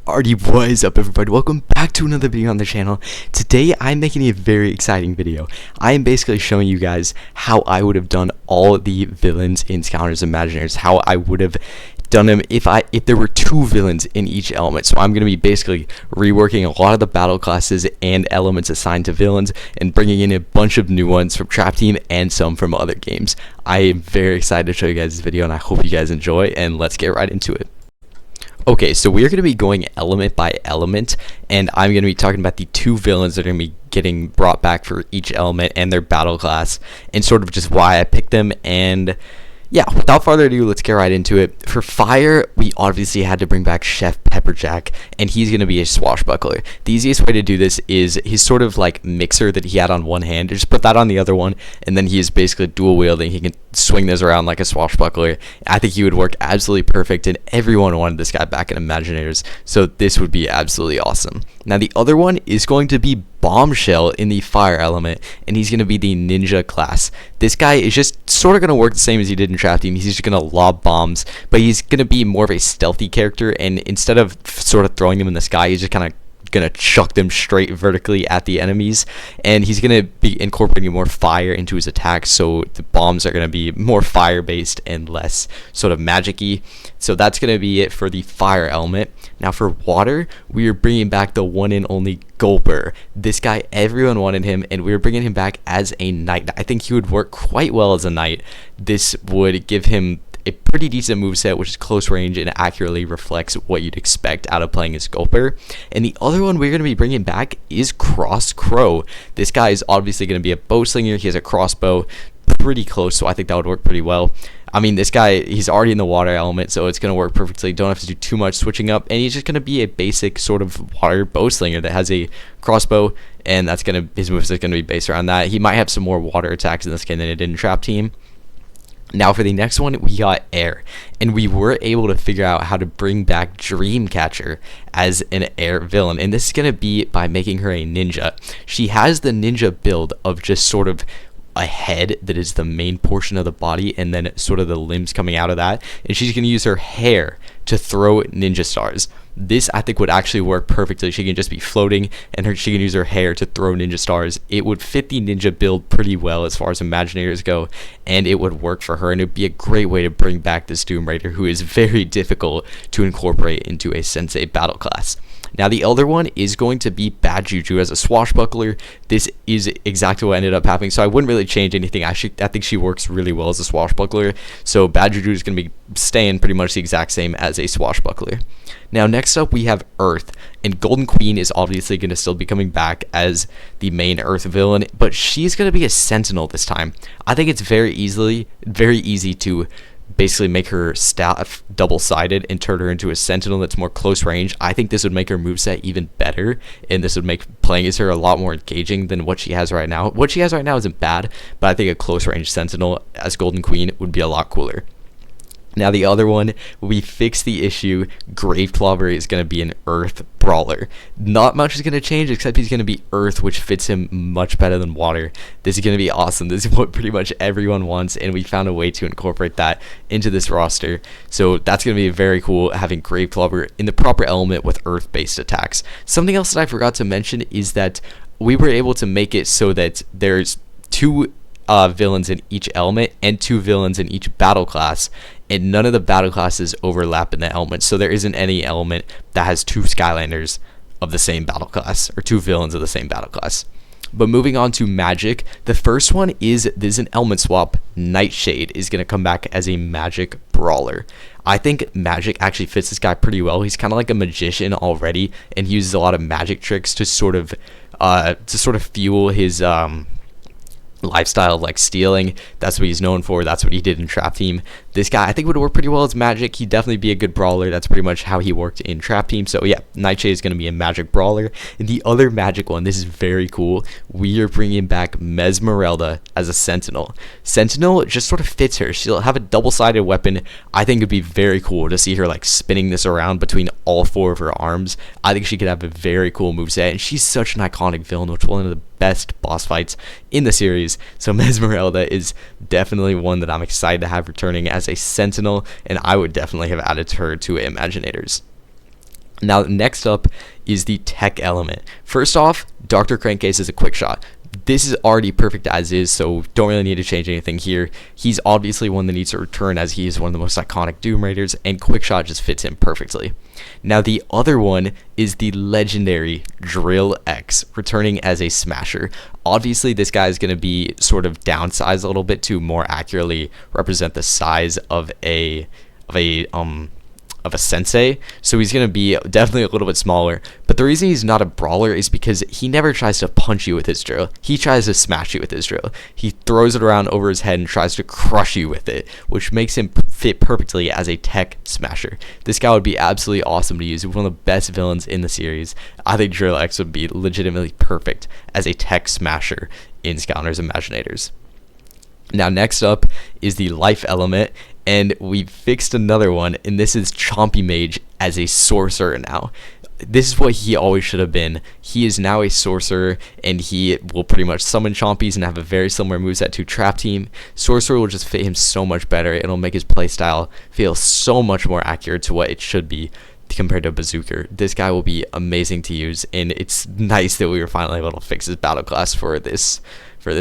Alrighty, what is up everybody? Welcome back to another video on the channel. Today I'm making a very exciting video. I am basically showing you guys how I would have done all the villains in Skylanders Imaginators, how I would have done them if there were two villains in each element. So I'm going to be basically reworking a lot of the battle classes and elements assigned to villains and bringing in a bunch of new ones from Trap Team and some from other games. I am very excited to show you guys this video and I hope you guys enjoy, and let's get right into it. Okay, so we're going to be going element by element, and I'm going to be talking about the two villains that are going to be getting brought back for each element and their battle class, and sort of just why I picked them. And yeah, without further ado, let's get right into it. For fire, we obviously had to bring back Chef Pepperjack, and he's going to be a swashbuckler. The easiest way to do this is his sort of like mixer that he had on one hand. Just put that on the other one, and then he is basically dual wielding. He can swing this around like a swashbuckler. I think he would work absolutely perfect, and everyone wanted this guy back in Imaginators, so this would be absolutely awesome. Now the other one is going to be Bombshell in the fire element, and he's going to be the ninja class. This guy is just sort of going to work the same as he did in Trap Team. He's just going to lob bombs, but he's going to be more of a stealthy character, and instead of sort of throwing them in the sky, he's just kind of gonna chuck them straight vertically at the enemies, and he's gonna be incorporating more fire into his attacks, so the bombs are gonna be more fire based and less sort of magic-y. So that's gonna be it for the fire element. Now for water, we are bringing back the one and only Gulper. This guy, everyone wanted him, and we're bringing him back as a knight. I think he would work quite well as a knight. This would give him a pretty decent moveset, which is close range and accurately reflects what you'd expect out of playing as Gulper. And the other one we're going to be bringing back is Cross Crow. This guy is obviously going to be a bow slinger. He has a crossbow, pretty close, so I think that would work pretty well. I mean, this guy, he's already in the water element, so it's going to work perfectly. Don't have to do too much switching up, and he's just going to be a basic sort of water bow slinger that has a crossbow, and that's going to, his moveset is going to be based around that. He might have some more water attacks in this game than it did in Trap Team. Now for the next one, we got air, and we were able to figure out how to bring back Dreamcatcher as an air villain, and this is going to be by making her a ninja. She has the ninja build of just sort of a head that is the main portion of the body, and then sort of the limbs coming out of that, and she's going to use her hair to throw ninja stars. This I think would actually work perfectly. She can just be floating, and she can use her hair to throw ninja stars. It would fit the ninja build pretty well as far as Imaginators go, and it would work for her, and it would be a great way to bring back this Doom Raider, who is very difficult to incorporate into a Sensei battle class. Now the other one is going to be Bad Juju as a swashbuckler. This is exactly what ended up happening, so I wouldn't really change anything. I think she works really well as a swashbuckler, so Bad Juju is going to be staying pretty much the exact same as a swashbuckler. Now next up we have Earth, and Golden Queen is obviously going to still be coming back as the main Earth villain, but she's going to be a sentinel this time. I think it's very easy to basically make her staff double-sided and turn her into a sentinel that's more close range. I think this would make her moveset even better, and this would make playing as her a lot more engaging than what she has right now. What she has right now isn't bad, but I think a close range sentinel as Golden Queen would be a lot cooler. Now the other one, we fixed the issue. Graveclobber is going to be an Earth Brawler. Not much is going to change, except he's going to be Earth, which fits him much better than Water. This is going to be awesome. This is what pretty much everyone wants, and we found a way to incorporate that into this roster. So that's going to be very cool, having Graveclobber in the proper element with Earth-based attacks. Something else that I forgot to mention is that we were able to make it so that there's two villains in each element and two villains in each battle class, and none of the battle classes overlap in the element, so there isn't any element that has two Skylanders of the same battle class or two villains of the same battle class. But moving on to magic, the first one is there's an element swap. Nightshade is going to come back as a magic brawler. I think magic actually fits this guy pretty well. He's kind of like a magician already, and he uses a lot of magic tricks to sort of fuel his lifestyle, like stealing. That's what he's known for. That's what he did in Trap Team. This guy I think would work pretty well as magic. He'd definitely be a good brawler. That's pretty much how he worked in Trap Team. So yeah, Nightshade is going to be a magic brawler. And the other magic one, this is very cool, we are bringing back Mesmerelda as a sentinel. Sentinel just sort of fits her. She'll have a double-sided weapon. I think it'd be very cool to see her like spinning this around between all four of her arms. I think she could have a very cool moveset, and she's such an iconic villain, which is one of the best boss fights in the series. So Mesmerelda is definitely one that I'm excited to have returning as a sentinel, and I would definitely have added her to Imaginators. Now, next up is the tech element. First off, Dr. Crankcase is a quick shot. This is already perfect as is, so don't really need to change anything here. He's obviously one that needs to return, as he is one of the most iconic Doom Raiders, and quick shot just fits him perfectly. Now, the other one is the legendary Drill X, returning as a smasher. Obviously, this guy is going to be sort of downsized a little bit to more accurately represent the size of a sensei, so he's going to be definitely a little bit smaller. But the reason he's not a brawler is because he never tries to punch you with his drill. He tries to smash you with his drill. He throws it around over his head and tries to crush you with it, which makes him fit perfectly as a tech smasher. This guy would be absolutely awesome to use. One of the best villains in the series. I think Drill X would be legitimately perfect as a tech smasher in Skylanders Imaginators. Now, next up is the life element, and we fixed another one, and this is Chompy Mage as a sorcerer now. This is what he always should have been. He is now a sorcerer, and he will pretty much summon Chompies and have a very similar moveset to Trap Team. Sorcerer will just fit him so much better. It'll make his playstyle feel so much more accurate to what it should be compared to Bazooker. This guy will be amazing to use, and it's nice that we were finally able to fix his battle class for this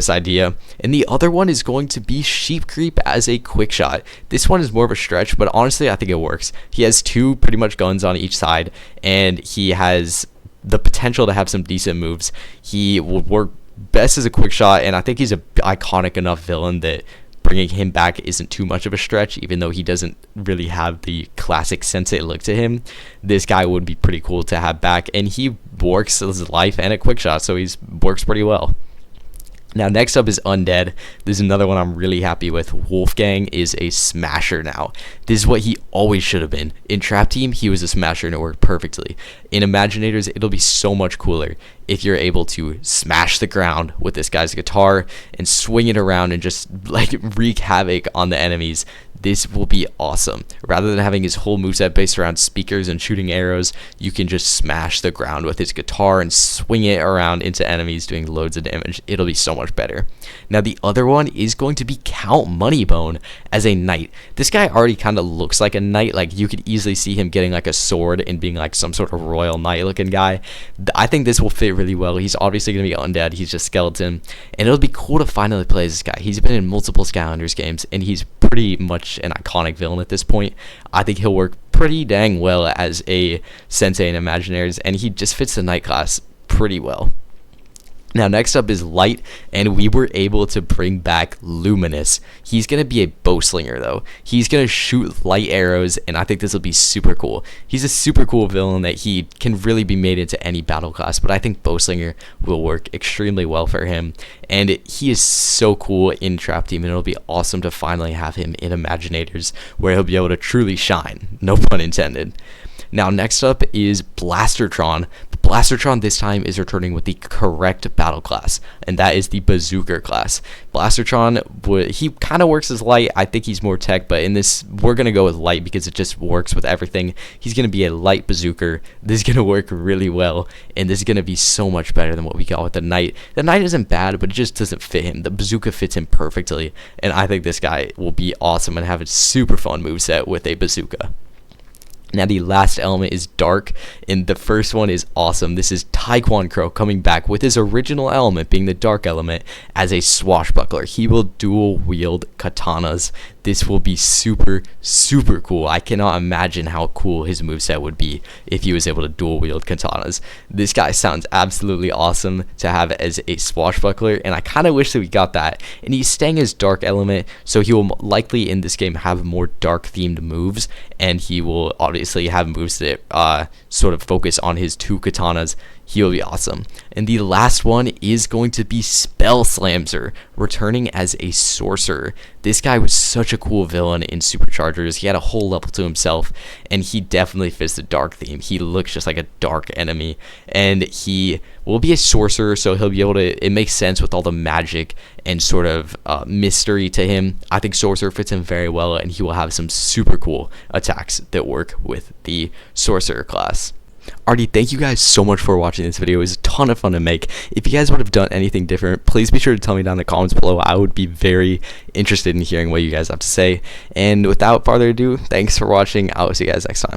idea. And the other one is going to be Sheep Creep as a quick shot. This one is more of a stretch, but honestly I think it works. He has two pretty much guns on each side, and he has the potential to have some decent moves. He will work best as a quick shot, and I think he's an iconic enough villain that bringing him back isn't too much of a stretch, even though he doesn't really have the classic sensei look to him. This guy would be pretty cool to have back, and he works as life and a quick shot, so he works pretty well. Now, next up is Undead. This is another one I'm really happy with. Wolfgang is a smasher now. This is what he always should have been. In Trap Team, he was a smasher and it worked perfectly. In Imaginators, it'll be so much cooler if you're able to smash the ground with this guy's guitar and swing it around and just like wreak havoc on the enemies. This will be awesome. Rather than having his whole moveset based around speakers and shooting arrows, you can just smash the ground with his guitar and swing it around into enemies, doing loads of damage. It'll be so much better. Now, the other one is going to be Count Moneybone as a knight. This guy already kind of looks like a knight. Like, you could easily see him getting like a sword and being like some sort of royal knight looking guy. I think this will fit really well. He's obviously going to be undead. He's just skeleton, and it'll be cool to finally play as this guy. He's been in multiple Skylanders games, and he's pretty much an iconic villain at this point. I think he'll work pretty dang well as a sensei in Imaginators, and he just fits the knight class pretty well. Now, next up is Light, and we were able to bring back Luminous. He's going to be a bow slinger, though. He's going to shoot light arrows, and I think this will be super cool. He's a super cool villain that he can really be made into any battle class, but I think bow slinger will work extremely well for him, and he is so cool in Trap Team, and it'll be awesome to finally have him in Imaginators, where he'll be able to truly shine. No pun intended. Now, next up is Blastertron. Blastertron this time is returning with the correct battle class, and that is the Bazooker class. Blastertron, he kind of works as light. I think he's more tech, but in this, we're going to go with light because it just works with everything. He's going to be a light Bazooker. This is going to work really well, and this is going to be so much better than what we got with the Knight. The Knight isn't bad, but it just doesn't fit him. The Bazooka fits him perfectly, and I think this guy will be awesome and have a super fun moveset with a Bazooka. Now, the last element is Dark, and the first one is awesome. This is Taekwon Crow coming back with his original element being the Dark element as a swashbuckler. He will dual wield katanas. This will be super, super cool. I cannot imagine how cool his moveset would be if he was able to dual wield katanas. This guy sounds absolutely awesome to have as a swashbuckler, and I kind of wish that we got that. And he's staying his Dark element, so he will likely in this game have more Dark themed moves, and he will obviously have moves that sort of focus on his two katanas. He'll be awesome. And the last one is going to be Spell Slamzer, returning as a sorcerer. This guy was such a cool villain in Superchargers. He had a whole level to himself, and he definitely fits the dark theme. He looks just like a dark enemy, and he will be a sorcerer, so he'll be able to, it makes sense with all the magic and sort of mystery to him. I think sorcerer fits him very well, and he will have some super cool attacks that work with the sorcerer class. Alrighty, thank you guys so much for watching this video. It was a ton of fun to make. If you guys would have done anything different, please be sure to tell me down in the comments below. I would be very interested in hearing what you guys have to say. And without further ado, thanks for watching. I will see you guys next time.